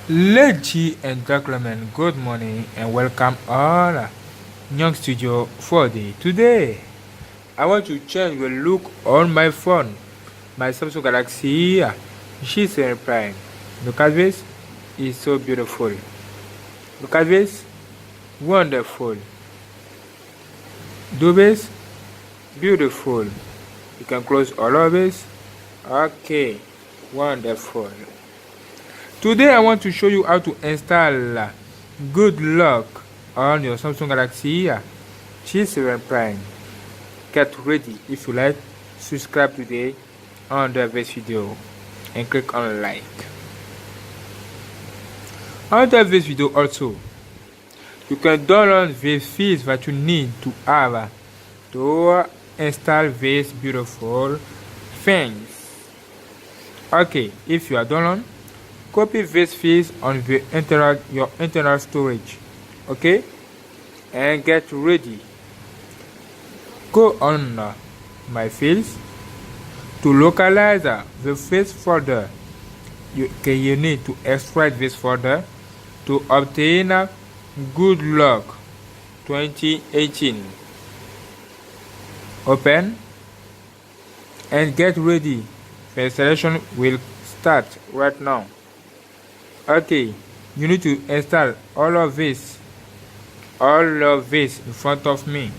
Ladies and gentlemen, good morning and welcome all Young Studio for the today. I want to change the look on my phone, my Samsung Galaxy G7 Prime. Look at this, it's so beautiful. Look at this, wonderful. Do this, beautiful. You can close all of this. Okay, wonderful. Today I want to show you how to install Good Luck on your Samsung Galaxy G7 Prime. Get ready. If you like, subscribe today under this video and click on like. Under this video also, you can download the files that you need to have to install these beautiful things. Okay, if you are downloaded, copy these files on the your internal storage. Okay, and get ready. Go on my files to localize the files folder. You need to extract this folder to obtain Good Luck 2018. Open and get ready. The installation will start right now. Okay, you need to install all of this in front of me.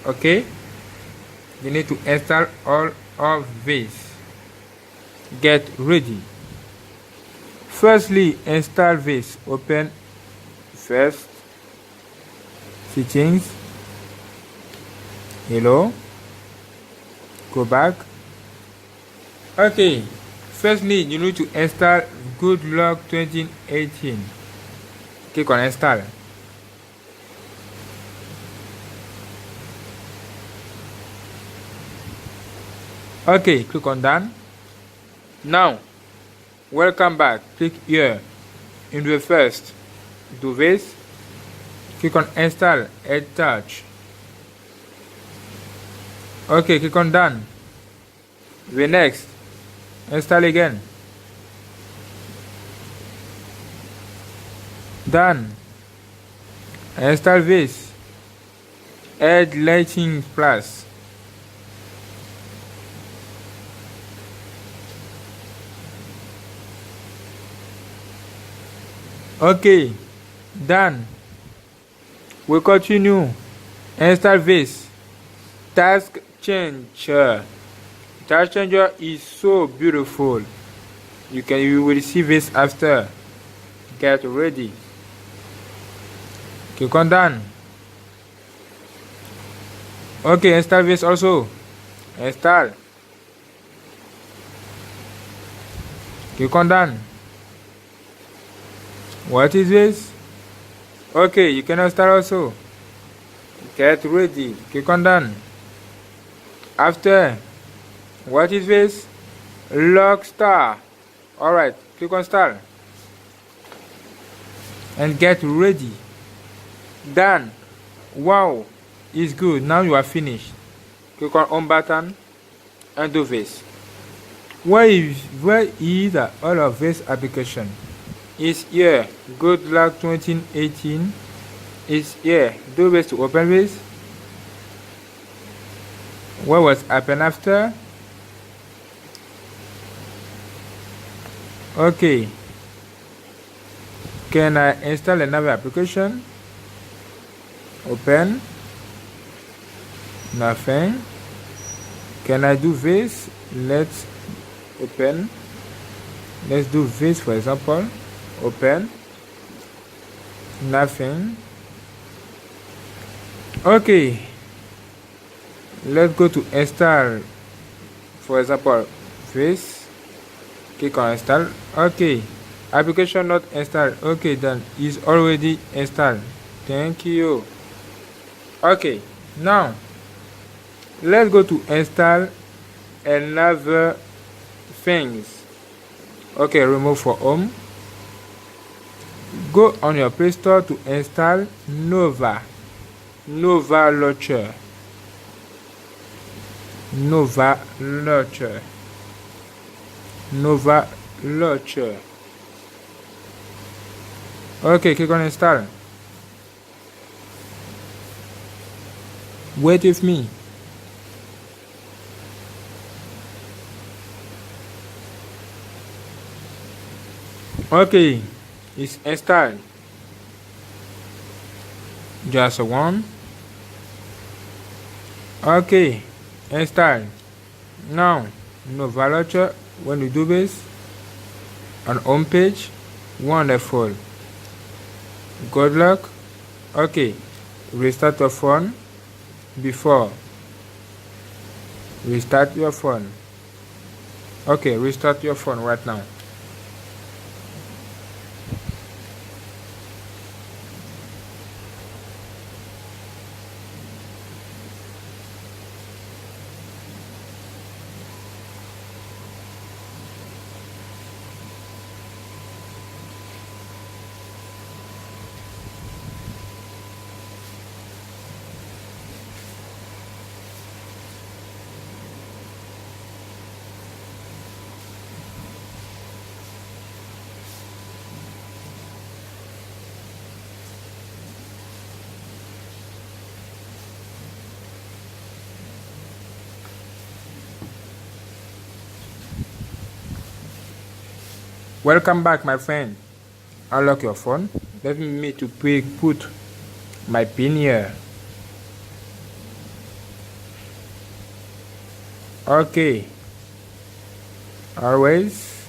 Okay, you need to install all of this. Get ready. Firstly, install this. Open first settings. Hello, go back. Okay, firstly you need to install Good Luck 2018. Click on install. Okay, click on done. Now welcome back. Click here in the first. Do this. Click on install and touch. Okay, click on done. The next, install again. Done. Install this. Add lighting plus. Okay, done. We continue. Install this. Task changer. Task changer is so beautiful. You will see this after. Get ready. Click on done. Okay, install this also. Install. Click on done. What is this? Okay, you can install also. Get ready. Click on done. After, what is this? Lockstar. Alright, click on start and get ready. Done. Wow, it's good. Now you are finished. Click on home button and do this. Where is all of this application? It's here. Good Luck 2018 is here. Do this to open this. What was happen after? Okay, can I install another application? Open. Nothing. Can I do this? Let's open. Let's do this, for example. Open. Nothing. Okay, let's go to install, for example this. Click on install. Okay, application not installed. Okay, then is already installed. Thank you. Okay, now let's go to install another things. Okay, remove for home. Go on your Play Store to install Nova Launcher. Nova Launcher. Okay, click on install. Wait with me. Okay, it's installed. Just one. Okay, install. Now, Nova Launcher, when you do this, on home page, wonderful. Good luck. Okay, restart your phone before. Restart your phone. Okay, restart your phone right now. Welcome back, my friend. Unlock your phone. Let me to put my pin here. Okay. Always.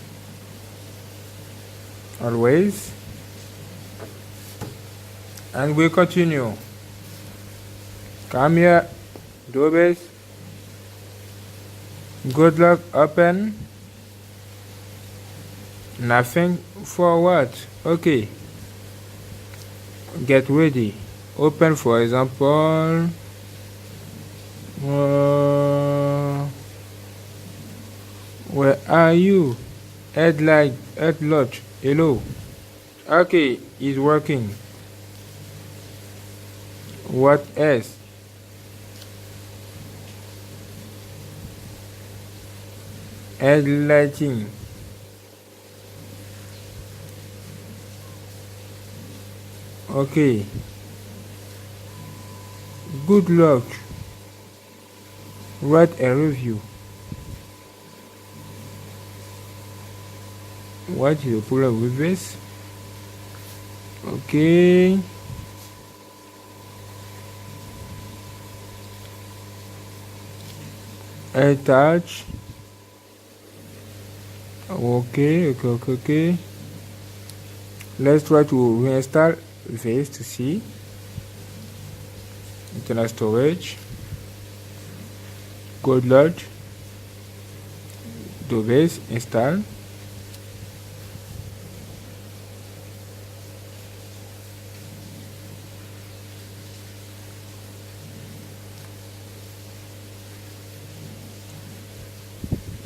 And we continue. Come here. Do this. Good luck. Open. Nothing for what? Okay. Get ready. Open, for example. Where are you? Head launch. Hello. Okay, it's working. What else? Head lighting. Okay. Good luck. Write a review. What is the problem with this? Okay. Attach. Okay. Let's try to reinstall this to see. Internal storage. Code launch. Do this. Install.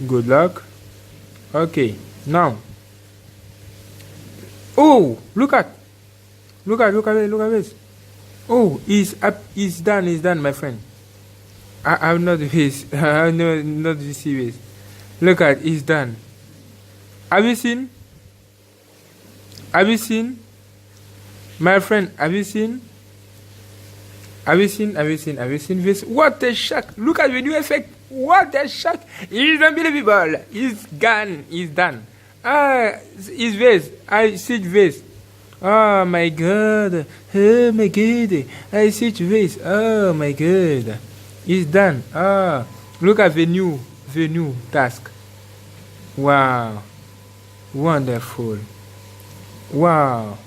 Good luck. Okay, now. Oh, look at this. Oh, it's done, my friend. I'm not this. I'm not serious. Look at, it's done. Have you seen? My friend, have you seen this? What a shock! Look at the new effect. What a shock! It's unbelievable. It's gone. It's done. It's this. I see this. Oh my god. Oh my god. I see this. Oh my god. It's done. Look at the new task. Wow. Wonderful. Wow.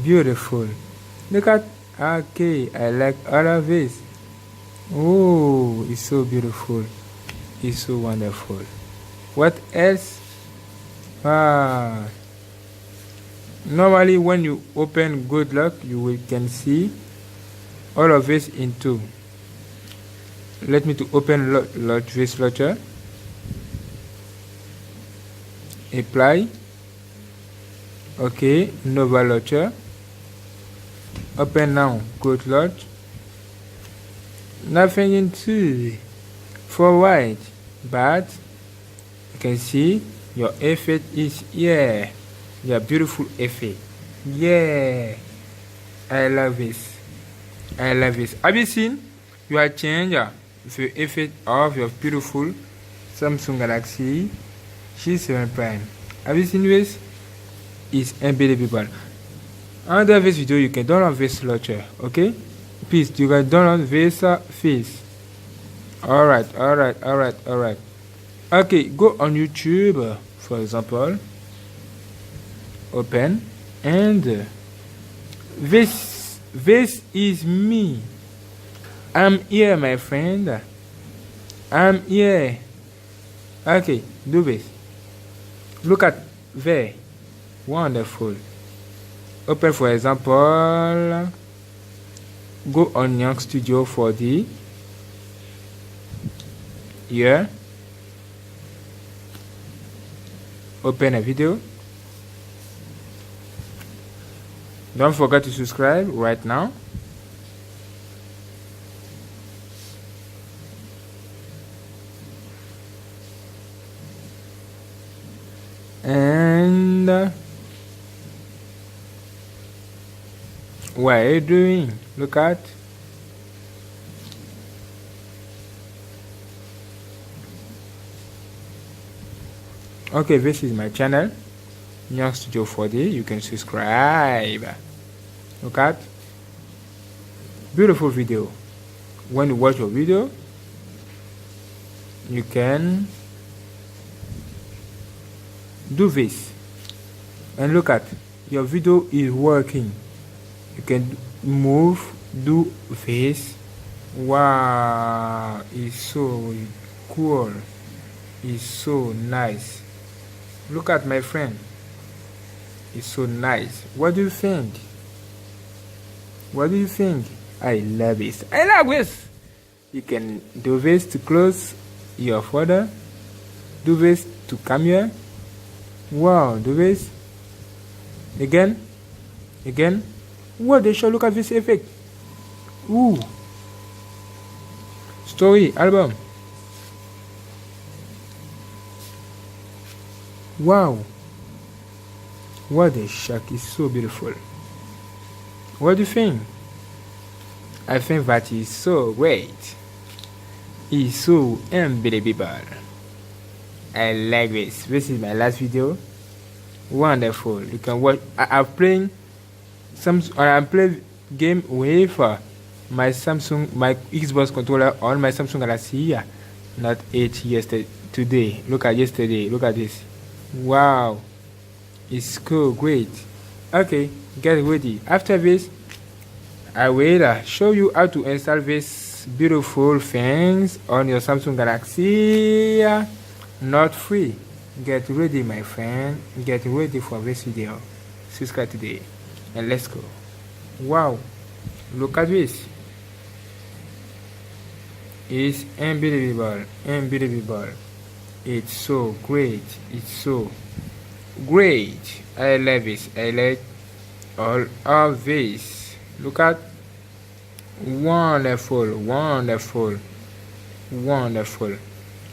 Beautiful. Look at. Okay, I like all of this. Oh, it's so beautiful. It's so wonderful. What else? Normally when you open Good Luck, you can see all of this in two. Let me to open this launcher. Apply. Okay, Nova Launcher. Open now, Good Luck. Nothing in two. Forward, but you can see your effect is here. Your beautiful effect. Yeah, I love this. I love this. Have you seen? You are changing the effect of your beautiful Samsung Galaxy G7 Prime. Have you seen this? It's unbelievable. Under this video, you can download this launcher. Okay? Please, you can download this face. Alright. Okay, go on YouTube, for example. Open and this is me. I'm here, my friend. I'm here. Okay, do this. Look at there. Wonderful. Open, for example, go on GNANGSTUDIO 4D. Here. Open a video. Don't forget to subscribe right now. And what are you doing? Look at. Okay, this is my channel, GNANGSTUDIO 4D. You can subscribe. Look at. Beautiful video. When you watch your video, you can do this. And look at. Your video is working. You can move, do this. Wow, it's so cool. It's so nice. Look at my friend. It's so nice. What do you think? What do you think? I love this. I love this. You can do this to close your folder. Do this to come here. Wow, do this. Again. What the show? Look at this effect. Ooh. Story, album. Wow. What a shack is so beautiful. What do you think? I think that is so great. It's so unbelievable. I like this. This is my last video. Wonderful. You can watch. I'm playing game with my Xbox controller on my Samsung Galaxy. Not 8 yesterday. Today. Look at yesterday. Look at this. Wow. It's cool. Great. Okay. Get ready. After this, I will show you how to install these beautiful things on your Samsung Galaxy. Not free. Get ready, my friend. Get ready for this video. Subscribe today and let's go. Wow, look at this. It's unbelievable. It's so great. It's so great. I love this. I like all of this. Look at. Wonderful.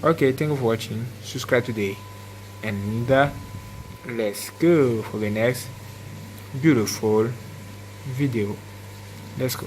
Okay, thank you for watching. Subscribe today and let's go for the next beautiful video. Let's go.